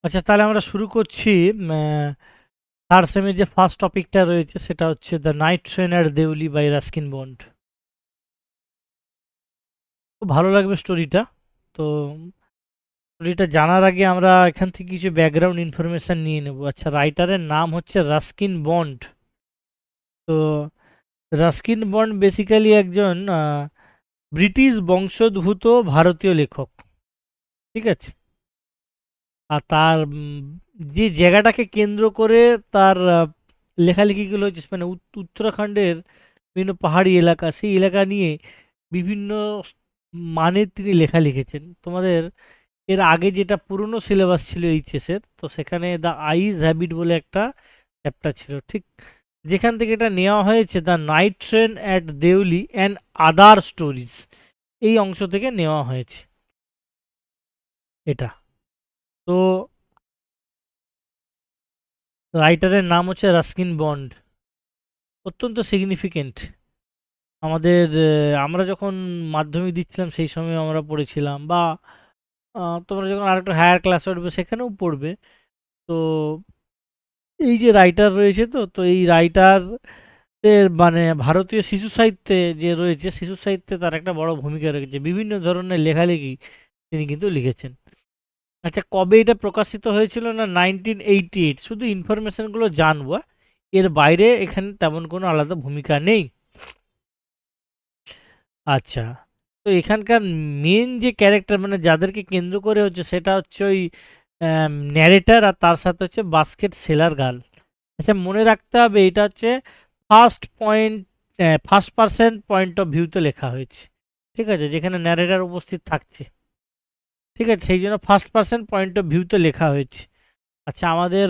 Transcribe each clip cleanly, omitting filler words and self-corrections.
আচ্ছা, তাহলে আমরা শুরু করছি। থার্ড সেমের যে ফার্স্ট টপিকটা রয়েছে সেটা হচ্ছে the night train at Deoli by Ruskin Bond. খুব ভালো লাগবে স্টোরিটা। তো স্টোরিটা জানার আগে আমরা এখান থেকে কিছু ব্যাকগ্রাউন্ড ইনফরমেশন নিয়ে নেব। আচ্ছা, রাইটারের নাম হচ্ছে রাস্কিন বন্ড। তো রাস্কিন বন্ড বেসিক্যালি একজন ব্রিটিশ বংশোদ্ভূত ভারতীয় লেখক। ঠিক আছে। আর তার যে জায়গাটাকে কেন্দ্র করে তার লেখালেখিগুলো হচ্ছে মানে উত্তরাখণ্ডের বিভিন্ন পাহাড়ি এলাকা, সেই এলাকা নিয়ে বিভিন্ন মানের তিনি লেখা লিখেছেন। তোমাদের এর আগে যেটা পুরনো সিলেবাস ছিল এইচএসের, তো সেখানে দ্য আইজ হ্যাবিট বলে একটা চ্যাপ্টার ছিল, ঠিক যেখান থেকে এটা নেওয়া হয়েছে the night train at Deoli and other stories, এই অংশ থেকে নেওয়া হয়েছে এটা। তো রাইটারের নাম হচ্ছে রাস্কিন বন্ড। অত্যন্ত সিগনিফিকেন্ট আমাদের। আমরা যখন মাধ্যমিক দিচ্ছিলাম সেই সময় আমরা পড়েছিলাম, বা তোমরা যখন আরেকটু হায়ার ক্লাসে উঠবে সেখানেও পড়বে। তো এই যে রাইটার রয়েছে, তো তো এই রাইটার এর মানে ভারতীয় শিশু সাহিত্যে যে রয়েছে, শিশু সাহিত্যে তার একটা বড় ভূমিকা রয়েছে। বিভিন্ন ধরনের লেখালেখি তিনি কিন্তু লিখেছেন। আচ্ছা, কবে এটা প্রকাশিত হয়েছিল? না 1988। শুধু ইনফরমেশনগুলো জানবো, এর বাইরে এখানে তেমন কোনো আলাদা ভূমিকা নেই। আচ্ছা, তো এখানকার মেন যে ক্যারেক্টার মানে যাদেরকে কেন্দ্র করে হচ্ছে সেটা হচ্ছে ওই ন্যারেটার, আর তার সাথে হচ্ছে বাস্কেট সেলার গার্ল। আচ্ছা, মনে রাখতে হবে এটা হচ্ছে first point, first person point of ভিউতে লেখা হয়েছে। ঠিক আছে, যেখানে ন্যারেটার উপস্থিত থাকছে। ঠিক আছে, সেই জন্য ফার্স্ট পার্সন পয়েন্ট অফ ভিউতে লেখা হয়েছে। আচ্ছা, আমাদের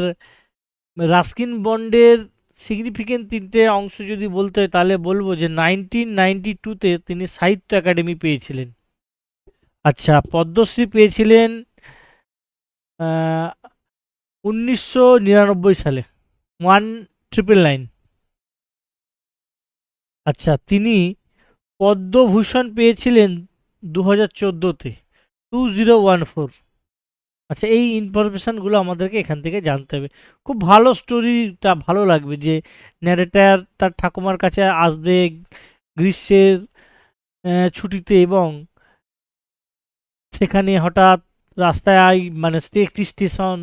রাস্কিন বন্ডের সিগনিফিকেন্ট তিনটে অংশ যদি বলতে হয় তাহলে বলবো যে 1992-তে তিনি সাহিত্য একাডেমি পেয়েছিলেন। আচ্ছা, পদ্মশ্রী পেয়েছিলেন 1999 সালে, 1999। আচ্ছা, তিনি পদ্মভূষণ পেয়েছিলেন 2014-তে, 2014। আচ্ছা, এই ইনফরমেশানগুলো আমাদেরকে এখান থেকে জানতে হবে। খুব ভালো স্টোরিটা, ভালো লাগবে যে ন্যারেটার তার ঠাকুমার কাছে আসবে গ্রীষ্মের ছুটিতে, এবং সেখানে হঠাৎ রাস্তায় মানে একটি স্টেশন,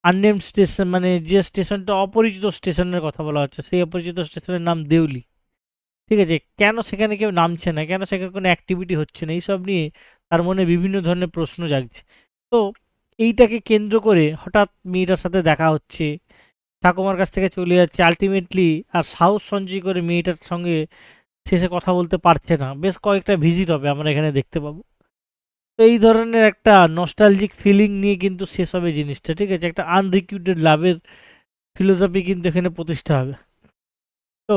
আননেমড স্টেশন, মানে যে স্টেশনটা অপরিচিত স্টেশনের কথা বলা হচ্ছে, সেই অপরিচিত স্টেশনের নাম দেউলি। ঠিক আছে, কেন সেখানে কেউ নামছে না, কেন সেখানে কোনো অ্যাক্টিভিটি হচ্ছে না, এইসব নিয়ে তার মনে বিভিন্ন ধরনের প্রশ্ন জাগছে। তো এইটাকে কেন্দ্র করে হঠাৎ মেয়েটার সাথে দেখা হচ্ছে, ঠাকুমার কাছ থেকে চলে যাচ্ছে আলটিমেটলি, আর সাহস সঞ্চয় করে মেয়েটার সঙ্গে শেষে কথা বলতে পারছে না। বেশ কয়েকটা ভিজিট হবে আমরা এখানে দেখতে পাবো। তো এই ধরনের একটা নস্টালজিক ফিলিং নিয়ে কিন্তু শেষ হবে জিনিসটা। ঠিক আছে, একটা আনরিক্রুটেড লাভের ফিলোসফি কিন্তু এখানে প্রতিষ্ঠা হবে। তো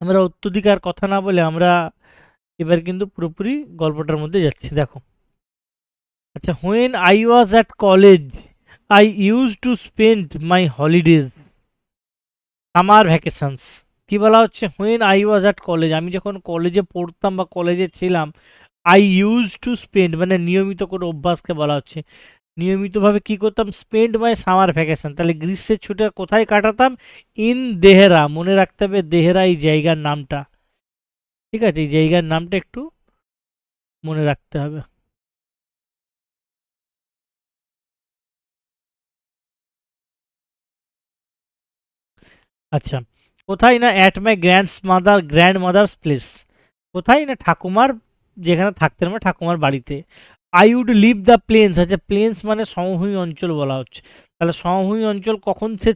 আমরা অত্যধিক আর কথা না বলে আমরা এবার কিন্তু পুরোপুরি গল্পটার মধ্যে যাচ্ছি। দেখো, আচ্ছা, when I was at college I use to spend my holidays summer vacations. কি বলা হচ্ছে? When I was at college, আমি যখন কলেজে পড়তাম বা কলেজে ছিলাম, আই ইউজ টু স্পেন্ড মানে নিয়মিত করে অভ্যাসকে বলা হচ্ছে। নিয়মিতভাবে কি করতাম? স্পেন্ড মাই সামার ভ্যাকেশন, তাহলে গ্রীষ্মের ছুটি কোথায় কাটাতাম? ইন দেহেরা, মনে রাখতে হবে দেহেরা এই জায়গার নামটা। ঠিক আছে, এই জায়গার নামটা একটু মনে রাখতে হবে। আচ্ছা, কোথায়? না at my grand mother's place. কোথায়? না ঠাকুমার, যেখানে থাকতেন আমার ঠাকুমার বাড়িতে। I would leave the plains. আচ্ছা, প্লেন্স মানে সমভূমি অঞ্চল বলা হচ্ছে। তাহলে সমভূমি অঞ্চল কখন সে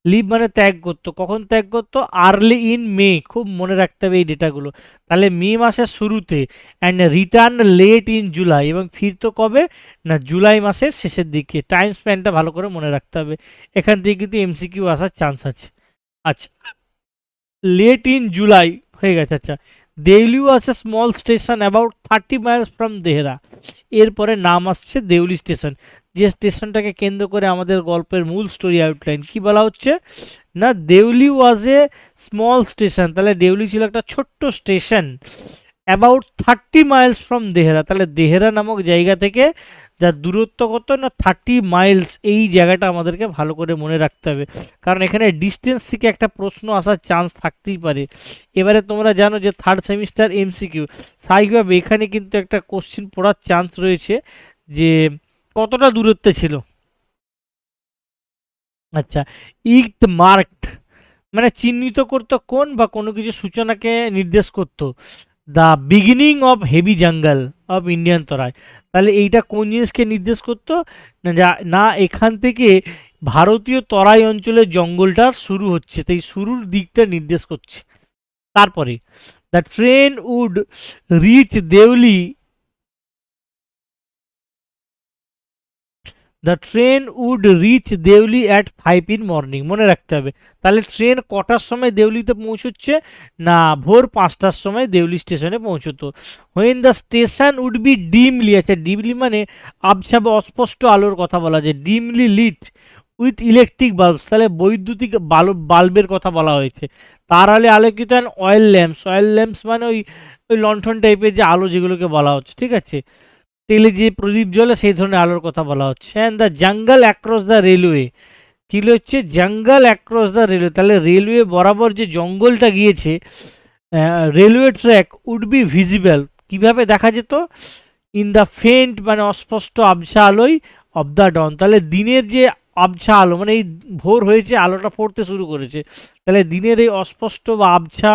লিভ মানে ত্যাগ করতো, কখন ত্যাগ করতো? আর্লি ইন মে, খুব মনে রাখতে হবে এই ডেটাগুলো। তাহলে মে মাসের শুরুতে, and return late in July, এবং ফিরতো কবে? না জুলাই মাসের শেষের দিকে। টাইম স্প্যানটা ভালো করে মনে রাখতে হবে, এখান থেকে কিন্তু এমসিকিউ আসার চান্স আছে। আচ্ছা, লেট ইন জুলাই হয়ে গেছে। আচ্ছা, Deoli was a small station about 30 miles from Dehra. এরপরে নাম আসছে দেউলি স্টেশন, যে স্টেশনটাকে কেন্দ্র করে আমাদের গল্পের মূল স্টোরি আউটলাইন। কি বলা হচ্ছে? না Deuli was a small station, তাহলে দেউলি ছিল একটা ছোট্ট station. About 30 miles from Dehra, তাহলে দেহরা নামক জায়গা থেকে যার দূরত্ব কত না 30 মাইলস। এই জায়গাটা আমাদেরকে ভালো করে মনে রাখতে হবে, কারণ এখানে ডিস্টেন্স থেকে একটা প্রশ্ন আসার চান্স থাকতেই পারে। এবারে তোমরা জানো যে থার্ড সেমিস্টার এমসিকিউ, স্বাভাবিকভাবে এখানে কিন্তু একটা কোশ্চিন পড়ার চান্স রয়েছে যে কতটা দূরত্বে ছিল। আচ্ছা, ইট মার্কড মানে চিহ্নিত করতো কোন বা কোনো কিছু সূচনাকে নির্দেশ করতো, the beginning of heavy jungle of Indian Terai. তাহলে এইটা কোন জিনিসকে নির্দেশ করতো না, না এখান থেকে ভারতীয় তরাই অঞ্চলের জঙ্গলটার শুরু হচ্ছে, তাই শুরুর দিকটা নির্দেশ করছে। তারপরে the train would reach Deoli, the train would reach Deoli at 5 in morning, মনে রাখতে হবে। তাহলে ট্রেন কটার সময় দেউলিতে পৌঁছচ্ছে না ভোর 5টার সময় দেউলি স্টেশনে পৌঁছতো। When the station would be dimly, আচ্ছা ডিমলি মানে আবছা বা অস্পষ্ট আলোর কথা বলা যায়, dimly lit with electric bulbs, তাহলে বৈদ্যুতিক বাল্বের কথা বলা হয়েছে। তার আলে আলোকিত অয়েল ল্যাম্পস, অয়েল ল্যাম্পস মানে ওই ওই লণ্ঠন টাইপের যে আলো যেগুলোকে বলা হচ্ছে, ঠিক আছে, তেলে যে প্রদীপ জ্বলে সেই ধরনের আলোর কথা বলা হচ্ছে। And the jungle across the railway, কী হচ্ছে জঙ্গল অ্যাক্রস দ্য রেলওয়ে, তাহলে রেলওয়ে বরাবর যে জঙ্গলটা গিয়েছে, railway track would be visible, কীভাবে দেখা যেত, ইন দ্য ফেন্ট মানে অস্পষ্ট আবছা আলোয়, অফ দ্য ডন, তাহলে দিনের যে আবছা আলো মানে এই ভোর হয়েছে আলোটা পড়তে শুরু করেছে, তাহলে দিনের এই অস্পষ্ট বা আবছা,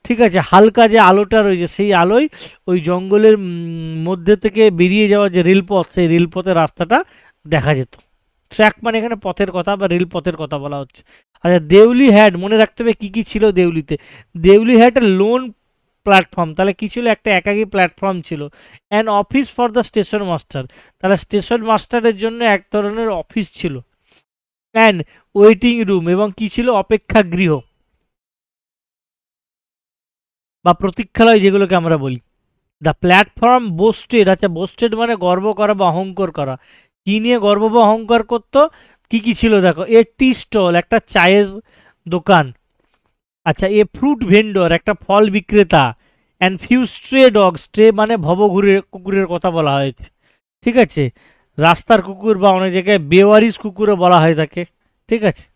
ঠিক আছে, হালকা যে আলোটা রয়েছে সেই আলোয় ওই জঙ্গলের মধ্যে থেকে বেরিয়ে যাওয়া যে রেলপথ, সেই রেলপথের রাস্তাটা দেখা যেত। ট্র্যাক মানে এখানে পথের কথা বা রেলপথের কথা বলা হচ্ছে। আচ্ছা, দেউলি হ্যাড, মনে রাখতে হবে কী কী ছিল দেউলিতে। Deoli had a lone platform, তাহলে কী ছিল, একটা একাকী প্ল্যাটফর্ম ছিল। And office for the station master, তাহলে স্টেশন মাস্টারের জন্য এক ধরনের অফিস ছিল। অ্যান্ড ওয়েটিং রুম, এবং কী ছিল, অপেক্ষাগৃহ বা প্রতীক্ষালয় যেগুলোকে আমরা বলি। দ্য প্ল্যাটফর্ম বোস্টেড, আচ্ছা বোস্টেড মানে গর্ব করা বা অহংকার করা, কী নিয়ে গর্ব বা অহংকার করতো, কী কী ছিল দেখো, এ টি স্টল একটা চায়ের দোকান, আচ্ছা এ ফ্রুট ভেন্ডর একটা ফল বিক্রেতা, অ্যান্ড ফিউ স্ট্রে ডগ, স্ট্রে মানে ভবঘুরের কুকুরের কথা বলা হয়েছে, ঠিক আছে, রাস্তার কুকুর বা অনেক জায়গায় বেওয়ারিশ কুকুরও বলা হয় তাকে, ঠিক আছে।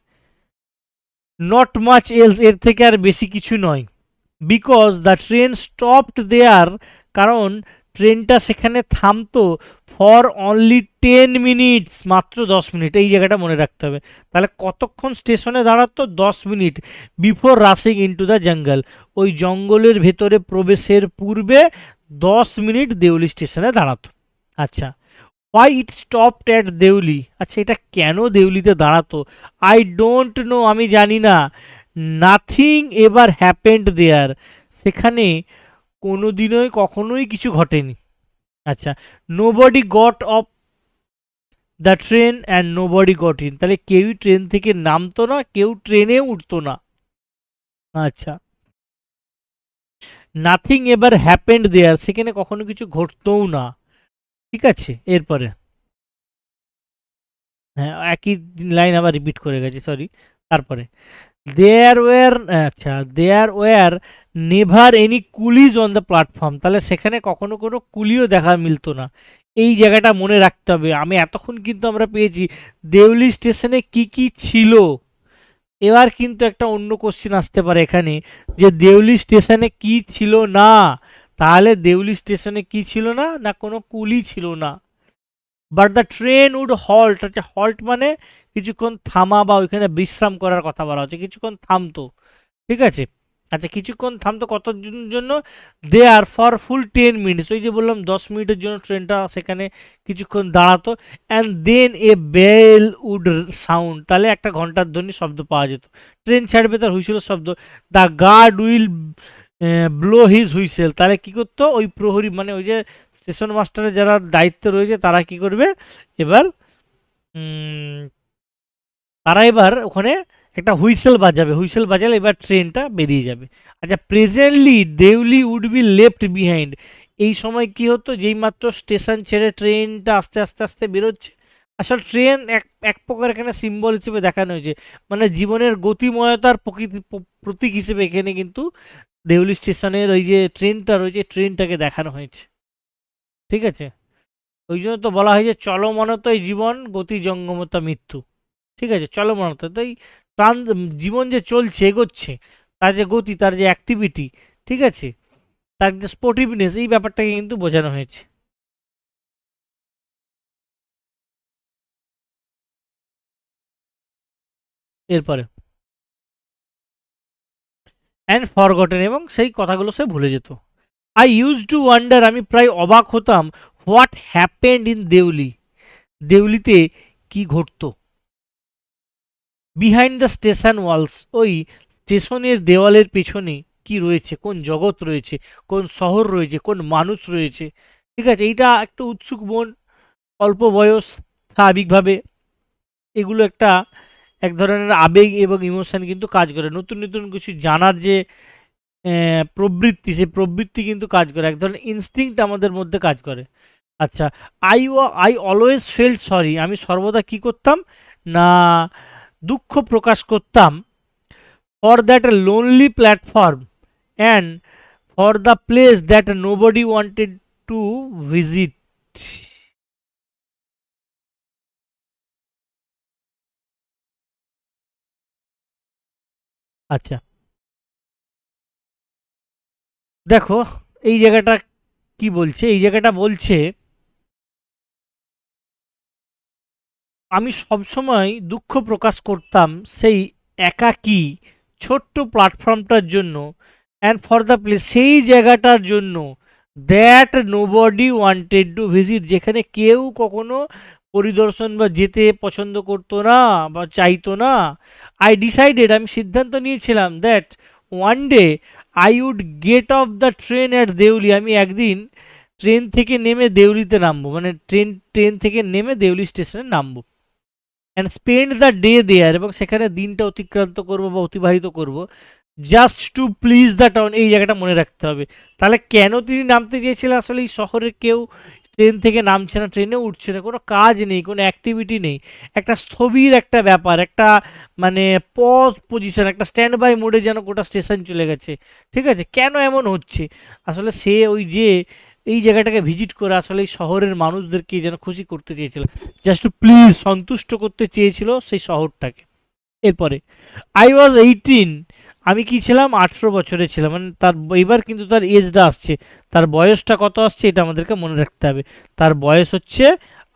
নট মাচ এলস, এর থেকে আর বেশি কিছু নয়। বিকজ দ্য ট্রেন স্টপড দেয়ার, কারণ ট্রেনটা সেখানে থামতো, ফর অনলি 10 মিনিটস, মাত্র 10 মিনিট, এই জায়গাটা মনে রাখতে হবে। তাহলে কতক্ষণ স্টেশনে দাঁড়াতো, 10 minute, before রাসিং into the jungle, ওই জঙ্গলের ভেতরে প্রবেশের পূর্বে 10 মিনিট দেউলি স্টেশনে দাঁড়াতো। আচ্ছা, why it stopped at Deoli, আচ্ছা এটা কেন দেউলিতে দাঁড়াতো, আই ডোন্ট নো, আমি জানি না। নাথিং এভার হ্যাপেন্ড দেয়ার, সেখানে কোনোদিনই কখনোই কিছু ঘটেনি। আচ্ছা, nobody got off the train and nobody got in, তাহলে কেউই ট্রেন থেকে নামতো না, কেউ ট্রেনে উঠতো না। আচ্ছা, নাথিং এভার হ্যাপেন্ড দেয়ার, সেখানে কখনো কিছু ঘটতোও না, ঠিক আছে। এরপরে হ্যাঁ, একই লাইন আবার রিপিট করে গেছি, সরি। তারপরে দেয়ার ওয়ার, আচ্ছা there were never any coolies on the platform, তাহলে সেখানে কখনো কোনো কুলিও দেখা মিলতো না। এই জায়গাটা মনে রাখতে হবে। আমি এতক্ষণ কিন্তু আমরা পেয়েছি দেউলি স্টেশনে কি কি ছিল, এবার কিন্তু একটা অন্য কোশ্চিন আসতে পারে এখানে, যে দেউলি স্টেশনে কি ছিল না, তাহলে দেউলি স্টেশনে কি ছিল না, না কোনো কুলি ছিল না। But the train would halt, আচ্ছা হল্ট মানে কিছুক্ষণ থামা বা ওইখানে বিশ্রাম করার কথা বলা হচ্ছে, কিছুক্ষণ থামতো, ঠিক আছে। আচ্ছা কিছুক্ষণ থামতো কতদিনের জন্য, দেয়ার ফর ফুল 10 মিনিটস, ওই যে বললাম 10 মিনিটের জন্য ট্রেনটা সেখানে কিছুক্ষণ দাঁড়াতো। And then a bell would sound, তাহলে একটা ঘন্টার ধ্বনি শব্দ পাওয়া যেত, ট্রেন ছাড়বে তার হুইসেলের শব্দ। The guard will blow his whistle, তাহলে কী করতো ওই প্রহরী মানে ওই যে স্টেশন মাস্টারের যারা দায়িত্বে রয়েছে তারা কি করবে এবার, উম, তারা এবার ওখানে একটা হুইসেল বাজাবে, হুইসেল বাজালে এবার ট্রেনটা বেরিয়ে যাবে। আচ্ছা, presently Deoli would be left behind, এই সময় কি হতো, যেই মাত্র স্টেশন ছেড়ে ট্রেনটা আস্তে আস্তে আস্তে বেরোচ্ছে, আসলে ট্রেন এক এক প্রকার এখানে সিম্বল হিসেবে দেখানো হয়েছে, মানে জীবনের গতিময়তার প্রকৃতি প্রতীক হিসেবে এখানে কিন্তু দেউলি স্টেশনের ওই যে ট্রেনটা রয়েছে ট্রেনটাকে দেখানো হয়েছে, ঠিক আছে। ওই জন্য তো বলা হয় যে চলমানতাই জীবন, গতি জঙ্গমতা মৃত্যু। ঠিক আছে, চলমানতা তো এই প্রাণ, জীবন যে চলছে এগোচ্ছে, তার যে গতি, তার যে অ্যাক্টিভিটি, ঠিক আছে, তার যে স্পোর্টিভনেস, এই ব্যাপারটাকে কিন্তু বোঝানো হয়েছে। এরপরে অ্যান্ড ফরগটেন, এবং সেই কথাগুলো সে ভুলে যেত। আই ইউজ টু ওয়ান্ডার, আমি প্রায় অবাক হতাম, হোয়াট হ্যাপেন্ড ইন দেউলি, দেউলিতে কি ঘটতো। বিহাইন্ড দ্য স্টেশন ওয়ালস, ওই স্টেশনের দেওয়ালের পেছনে কি রয়েছে, কোন জগৎ রয়েছে, কোন শহর রয়েছে, কোন মানুষ রয়েছে। ঠিক আছে, এইটা একটা উৎসুক মন, অল্প বয়স, স্বাভাবিকভাবে এগুলো একটা এক ধরনের আবেগ এবং ইমোশন কিন্তু কাজ করে। নতুন নতুন কিছু জানার যে প্রবৃত্তি, সেই প্রবৃত্তি কিন্তু কাজ করে, এক ধরনের ইনস্টিংক্ট আমাদের মধ্যে কাজ করে। আচ্ছা, I I always felt sorry, আমি সর্বদা কি করতাম না, দুঃখ প্রকাশ করতাম, for that lonely platform and for the place that nobody wanted to visit. আচ্ছা, দেখো এই জায়গাটা কি বলছে, এই জায়গাটা বলছে আমি সবসময় দুঃখ প্রকাশ করতাম সেই একাকী ছোট্ট প্ল্যাটফর্মটার জন্য, অ্যান্ড ফর দ্য প্লেস, সেই জায়গাটার জন্য, that nobody wanted to visit, যেখানে কেউ কখনো পরিদর্শন বা যেতে পছন্দ করতো না বা চাইতো না। আই ডিসাইডেড, আমি সিদ্ধান্ত নিয়েছিলাম, that one day I would get off the train at Deoli, আমি একদিন ট্রেন থেকে নেমে দেউলিতে নামবো, মানে ট্রেন ট্রেন থেকে নেমে দেউলি স্টেশনে নামবো, and spend the day there, এবং সেখানে দিনটা অতিক্রান্ত করব বা অতিবাহিত করব, just to please the town, এই জায়গাটা মনে রাখতে হবে। তাহলে কেন তিনি নামতে চেয়েছিলেন, আসলে এই শহরের কেউ ট্রেন থেকে নামছে না, ট্রেনে উঠছে না, কোনো কাজ নেই, কোনো অ্যাক্টিভিটি নেই, একটা স্থবির একটা ব্যাপার, একটা মানে পজ পজিশন, একটা স্ট্যান্ড বাই মোডে যেন গোটা স্টেশন চলে গেছে। ঠিক আছে, কেন এমন হচ্ছে, আসলে সে ওই যে এই জায়গাটাকে ভিজিট করে আসলে এই শহরের মানুষদেরকে যেন খুশি করতে চেয়েছিল, জাস্ট টু প্লিজ, সন্তুষ্ট করতে চেয়েছিল সেই শহরটাকে। এরপরে আই ওয়াজ 18, আমি কি ছিলাম, 18 বছরে ছিলাম, মানে তার এবার কিন্তু তার এজটা আসছে, তার বয়সটা কত আসছে এটা আমাদেরকে মনে রাখতে হবে। তার বয়স হচ্ছে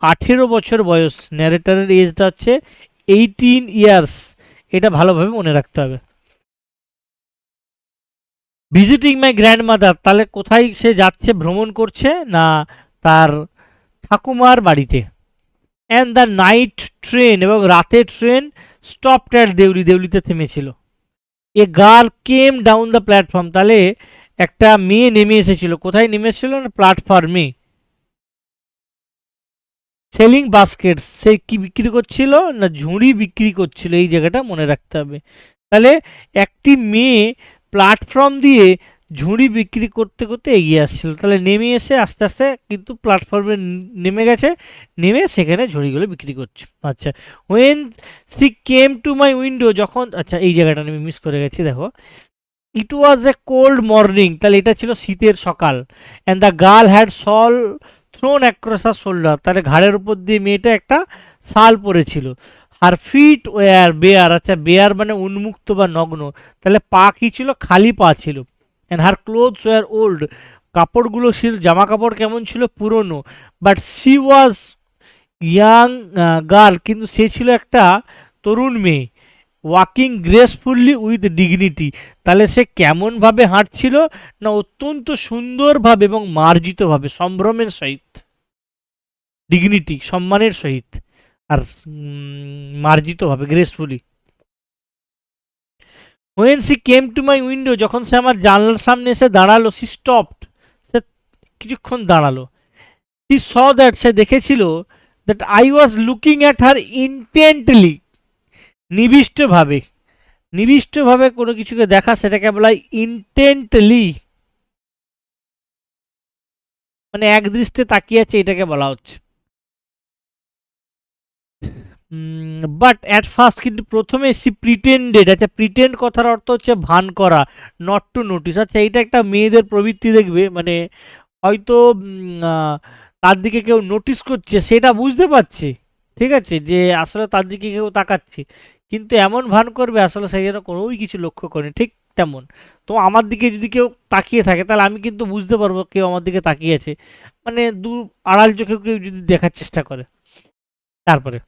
18 বছর বয়স, ন্যারেটারের এজটা হচ্ছে 18 ইয়ার্স, এটা ভালোভাবে মনে রাখতে হবে। ভিজিটিং মাই গ্র্যান্ড মাদার, তাহলে কোথায় সে যাচ্ছে, ভ্রমণ করছে না তার ঠাকুমার বাড়িতে। অ্যান্ড দ্য নাইট ট্রেন, এবং রাতের ট্রেন স্টপড অ্যাট দেউলি, দেউলিতে থেমেছিল। A girl came down the platform, তাহলে একটা মেয়ে নেমে এসেছিল, কোথায় নেমে এসেছিল না, প্ল্যাটফর্মে। সেলিং বাস্কেট, সে কি বিক্রি করছিল না, ঝুড়ি বিক্রি করছিল, এই জায়গাটা মনে রাখতে হবে। তাহলে একটি মেয়ে প্ল্যাটফর্ম দিয়ে ঝুড়ি বিক্রি করতে করতে এগিয়ে আসছিল, তাহলে নেমে এসে আস্তে আস্তে কিন্তু প্ল্যাটফর্মে নেমে গেছে, নেমে সেখানে ঝুড়িগুলো বিক্রি করছে। আচ্ছা, when she came to my window, যখন, আচ্ছা এই জায়গাটা আমি মিস করে গেছি, দেখো, ইট ওয়াজ এ কোল্ড মর্নিং, তাহলে এটা ছিল শীতের সকাল, and the girl had shawl thrown across her shoulder, তাহলে ঘাড়ের উপর দিয়ে মেয়েটা একটা শাল পরেছিল। আর ফিট ওয়ার বেয়ার, আচ্ছা বেয়ার মানে উন্মুক্ত বা নগ্ন, তাহলে পা কি ছিল, খালি পা ছিল। And her clothes were old, কাপড়গুলো ছিল, জামা কাপড় কেমন ছিল, পুরনো। But she was young girl, কিন্তু সে ছিল একটা তরুণ মেয়ে। ওয়াকিং গ্রেসফুললি উইথ ডিগনিটি, তাহলে সে কেমনভাবে হাঁটছিল না, অত্যন্ত সুন্দরভাবে এবং মার্জিতভাবে, সম্ভ্রমের সহিত, ডিগনিটি সম্মানের সহিত, আর মার্জিতভাবে, gracefully. When she came to my window, যখন সে আমার জানলার সামনে এসে দাঁড়ালো, সি স্টপড, সে কিছুক্ষণ দাঁড়ালো। সি স দ্যাট, সে দেখেছিল, that I was looking at her intently, নিবিষ্টভাবে, নিবিষ্টভাবে কোনো কিছুকে দেখা, সেটাকে বলা হয় ইন্টেন্টলি, মানে এক দৃষ্টে তাকিয়ে আছে, এটাকে বলা হচ্ছে। বাট অ্যাট ফার্স্ট, কিন্তু প্রথমে সি প্রিটেন্ডেড, আচ্ছা প্রিটেন্ড কথার অর্থ হচ্ছে ভান করা, নট টু নোটিস। আচ্ছা, এটা একটা মেয়েদের প্রবৃত্তি, দেখবে মানে হয়তো তার দিকে কেউ নোটিস করছে সেটা বুঝতে পারছে, ঠিক আছে, যে আসলে তার দিকে কেউ তাকাচ্ছে, কিন্তু এমন ভান করবে আসলে সে যেন কোনোই কিছু লক্ষ্য করেনি, ঠিক তেমন। তো আমার দিকে যদি কেউ তাকিয়ে থাকে তাহলে আমি কিন্তু বুঝতে পারবো কেউ আমার দিকে তাকিয়ে আছে, মানে দূর আড়াল চোখেও কেউ যদি দেখার চেষ্টা করে। তারপরে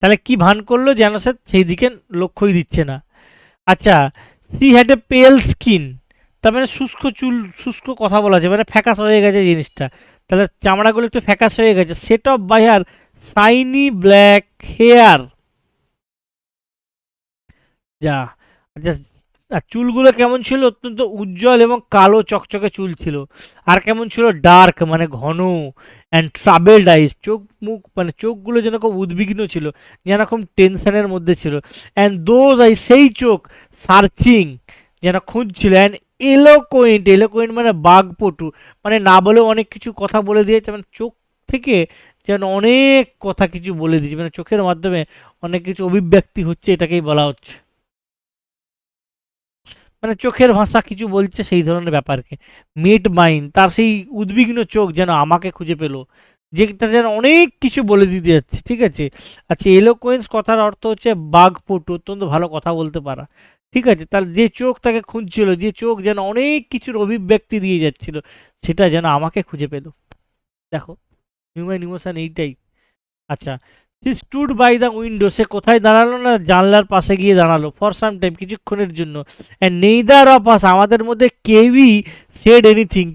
তাহলে কি ভান করলো যেন সে সেই দিকে লক্ষ্যই দিচ্ছে না। আচ্ছা, সি হ্যাড এ পেল স্কিন, তার মানে শুষ্ক চুল, শুষ্ক কথা বলা যায়, মানে ফ্যাকাস হয়ে গেছে জিনিসটা, তাহলে চামড়াগুলো একটু ফ্যাকাস হয়ে গেছে। Set off by her shiny black hair, যা, আচ্ছা, আর চুলগুলো কেমন ছিল? অত্যন্ত উজ্জ্বল এবং কালো চকচকে চুল ছিল। আর কেমন ছিল? ডার্ক, মানে ঘন, অ্যান্ড ট্রাবেলড আইস, চোখ মুখ মানে চোখগুলো যেন খুব উদ্বিগ্ন ছিল, যেন খুব টেনশনের মধ্যে ছিল। অ্যান্ড দোজ আই, সেই চোখ, সার্চিং, যেন খুঁজছিল। অ্যান্ড এলোকোয়েন্ট, এলোকোয়েন্ট মানে বাগপটু, মানে না বলেও অনেক কিছু কথা বলে দিয়েছে, মানে চোখ থেকে যেন অনেক কথা কিছু বলে দিয়েছে, মানে চোখের মাধ্যমে অনেক কিছু অভিব্যক্তি হচ্ছে, এটাকেই বলা হচ্ছে, মানে চোখের ভাষা কিছু বলছে সেই ধরনের ব্যাপারকে। মেড মাইন্ড, তার সেই উদ্বিগ্ন চোখ যেন আমাকে খুঁজে পেল, যেটা যেন অনেক কিছু বলে দিতে যাচ্ছে, ঠিক আছে। আচ্ছা, এলোকোয়েন্স কথার অর্থ হচ্ছে বাগপটু, অত্যন্ত ভালো কথা বলতে পারা, ঠিক আছে। তার যে চোখ তাকে খুঁজছিল, যে চোখ যেন অনেক কিছুর অভিব্যক্তি দিয়ে যাচ্ছিল, সেটা যেন আমাকে খুঁজে পেল। দেখো, হিউম্যান ইমোশন এইটাই। আচ্ছা, he stood by the window, সে কোথায় দাঁড়ালো? না, জানলার পাশে গিয়ে দাঁড়ালো। ফর সাম টাইম, কিছুক্ষণের জন্য। অ্যান্ড নেইদার অফ আস, আমাদের মধ্যে কেউই সেড এনিথিং,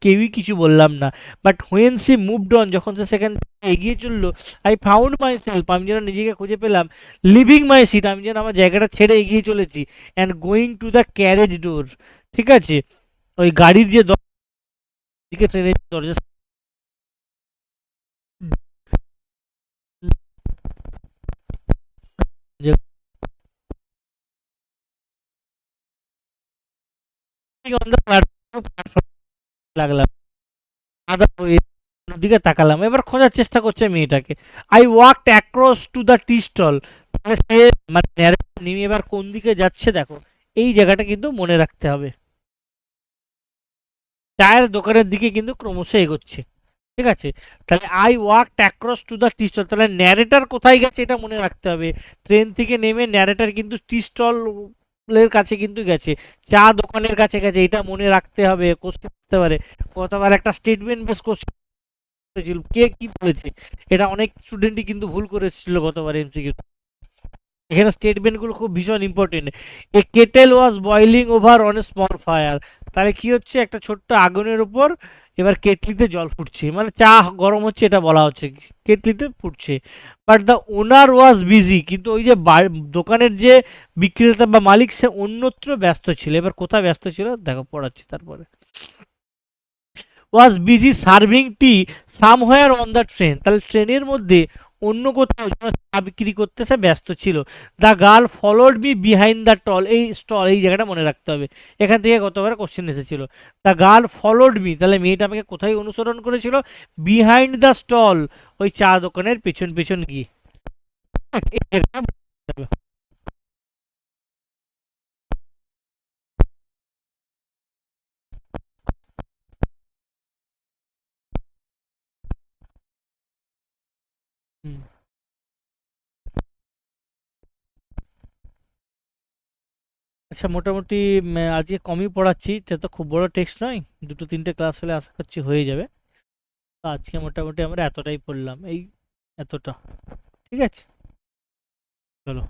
কেউই কিছু বললাম না। But when she moved on, যখন সে সেখান থেকে এগিয়ে চললো, আই ফাউন্ড মাই সেলফ, আমি যেন নিজেকে খুঁজে পেলাম, লিভিং মাই সিট, আমি যেন আমার জায়গাটা ছেড়ে এগিয়ে চলেছি, and going to the carriage door, ঠিক আছে, ওই গাড়ির যে দিকে, ট্রেনের দরজা, অন দ্য প্ল্যাটফর্ম লাগলাম, আদা দিকে তাকালাম, এবার খোঁজার চেষ্টা করছে মেয়েটাকে। I walked across to the tea stall, সে মানে নেমে এবার কোন দিকে যাচ্ছে দেখো, এই জায়গাটা কিন্তু মনে রাখতে হবে, চায়ের দোকানের দিকে কিন্তু ক্রমশ এগোচ্ছে, ঠিক আছে। তাহলে I walked across to the tea stall, তাহলে ন্যারেটার কোথায় গেছে এটা মনে রাখতে হবে। ট্রেন থেকে নেমে ন্যারেটার কিন্তু টি স্টল এর কাছে কিন্তু গেছে, চা দোকানের কাছে গেছে, এটা মনে রাখতে হবে। কোশ্চেন আসতে পারে, কতবার একটা স্টেটমেন্ট বেস কোশ্চেন ছিল, কে কি বলেছে, এটা অনেক স্টুডেন্টই কিন্তু ভুল করেছিল গতবার এমসিকিউ। এখানে স্টেটমেন্টগুলো খুব ভীষণ important. A kettle was boiling over on a small fire, তাহলে কি হচ্ছে, একটা ছোট্ট আগুনের উপর এবার কেটলিতে জল ফুটছে, মানে চা গরম হচ্ছে এটা বলা হচ্ছে, কেটলিতে ফুটছে। But the owner was busy, কিন্তু ওই যে দোকানের যে বিক্রেতা বা মালিক, সে অন্যত্র ব্যস্ত ছিল। এবার কোথায় ব্যস্ত ছিল দেখো, পড়াচ্ছি তারপরে। Was busy serving T somewhere on the train, তাহলে ট্রেনের মধ্যে অন্য কোথাও যেন চা বিক্রি করতে সে ব্যস্ত ছিল। The girl followed me behind the tall, এই স্টল, এই জায়গাটা মনে রাখতে হবে, এখান থেকে গতবার কোশ্চেন এসেছিল। দ্য গার্ল ফলোড মি, তাহলে মেয়েটা আমাকে কোথায় অনুসরণ করেছিল? বিহাইন্ড দ্য স্টল, ওই চা দোকানের পেছন পেছন গিয়ে। এই জায়গাটা মনে রাখতে হবে। হুম। আচ্ছা, মোটামুটি আজকে কমই পড়াচ্ছি, এটা তো খুব বড় টেক্সট নয়, দুটো তিনটে ক্লাস হলে আশা করছি হয়ে যাবে। তো আজকে মোটামুটি আমরা এতটাই পড়লাম, এই এতটা, ঠিক আছে, চলো।